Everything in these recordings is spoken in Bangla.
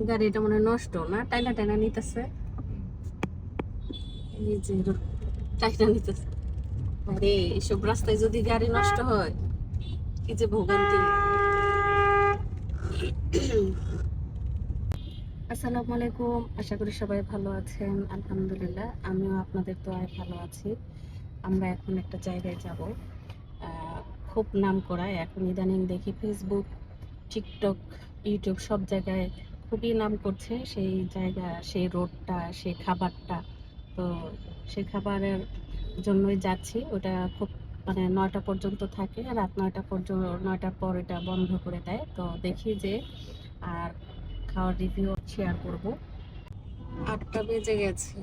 গাড়িটা মনে হয় নষ্ট না, টাইনা টাইনা নিতেছে। এই যে টাইনা নিতেছে। আরে এসব রাস্তায় যদি গাড়ি নষ্ট হয় কি যে ভোগান্তি। আসসালামু আলাইকুম, আশা করি সবাই ভালো আছেন। আলহামদুলিল্লাহ, আমিও আপনাদের দোয়ায় ভালো আছি। আমরা এখন একটা জায়গায় যাব, খুব নাম করা। এখন ইদানিং দেখি ফেসবুক, টিকটক, ইউটিউব সব জায়গায় খুবই নাম করছে সেই জায়গা, সেই রোডটা, সেই খাবারটা। তো সেই খাবারের জন্যই যাচ্ছি। ওটা খুব মানে 9টা পর্যন্ত থাকে, রাত 9টা পর্যন্ত, 9টার পর এটা বন্ধ করে দেয়। তো দেখি যে আর খাওয়ার রিভিউ শেয়ার করব। 8টা বেজে গেছে,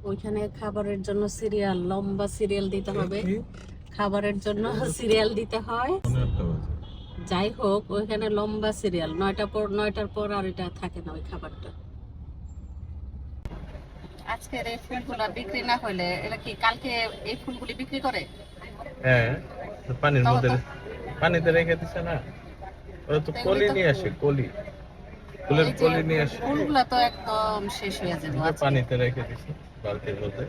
ওইখানে খাবারের জন্য সিরিয়াল, লম্বা সিরিয়াল দিতে হবে। খাবারের জন্য সিরিয়াল দিতে হয়। যাই হোক, ওইখানে লম্বা সিরিয়াল, 9টার পর আর এটা থাকে না ওই খাবারটা। আজকের এই ফুলগুলা বিক্রি না হলে, এটা কি কালকে এই ফুলগুলি বিক্রি করে? হ্যাঁ, পানির মধ্যে পানিতে রেখে দিছে না, ওরা তো কলি নিয়ে আসে, কলি ফুলের কলি নিয়ে আসে, ফুলগুলা তো একদম শেষ হয়ে যাবে। পানিতে রেখে দিছে বালতির মধ্যে।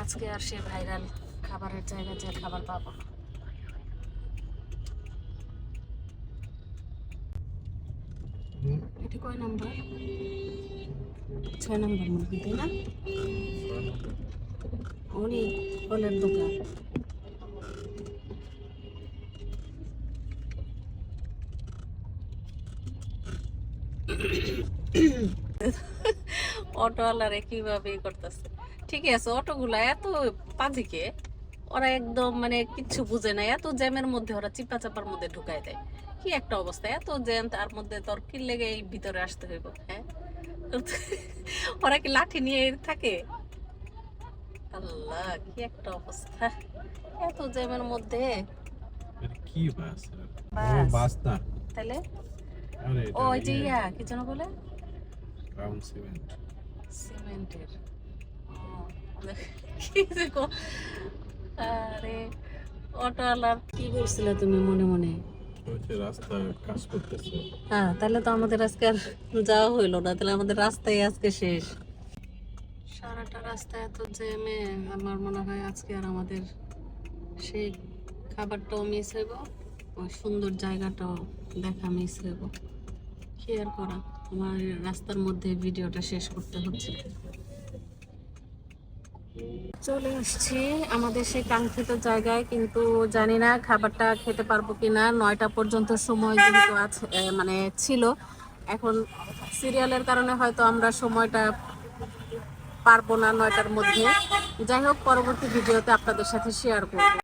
আজকে আর সে ভাইরাল খাবারের জায়গা যে খাবার পাবো। এটা কয় নাম্বার? 6 নাম্বার মনে হয়, তাই না? উনি ফলের দোকান। অটোওয়ালারে কিভাবে করতেছে। ঠিকই আছে, অটোগুলা এত পাজিকে, ওরা একদম মানে কিচ্ছু বুঝে না। এত জ্যামের মধ্যে ওরা চিপা চাপার মধ্যে ঢুকাই দেয়। কি একটা অবস্থা, এত জ্যাম, তার মধ্যে তোর কি লেগে এই ভিতরে আসতে হইব? হ্যাঁ, ওরা কি লাঠি নিয়ে থাকে? আল্লাহ, কি একটা অবস্থা এত জ্যামের মধ্যে। কি বাস? বাস না তাহলে ওই যে কি যেন বলে, ব্রাউন সিমেন্ট, সিমেন্টের। আরে অটোওয়ালা কি বলছিলে তুমি মনে মনে? রাস্তা কাজ করতেছে। হ্যাঁ, তাহলে তো আমাদের আজকে আর যাওয়া হইলো না, তাহলে আমাদের রাস্তায় আজকে শেষ। সারাটা রাস্তা এত জ্যামে, আমার মনে হয় আজকে আর আমাদের সেই খাবারটাও মিস হইব, ওই সুন্দর জায়গাটাও দেখা মিস হইব। কি আর করা, আমার রাস্তার মধ্যে ভিডিওটা শেষ করতে হচ্ছে। চলে আসছি আমাদের সেই কাঙ্ক্ষিত জায়গায়, কিন্তু জানি না খাবারটা খেতে পারবো কিনা। 9টা পর্যন্ত সময় যেহেতু আছে, মানে ছিল, এখন সিরিয়ালের কারণে হয়তো আমরা সময়টা পারবো না 9টার মধ্যে। যাই হোক, পরবর্তী ভিডিওতে আপনাদের সাথে শেয়ার করবো।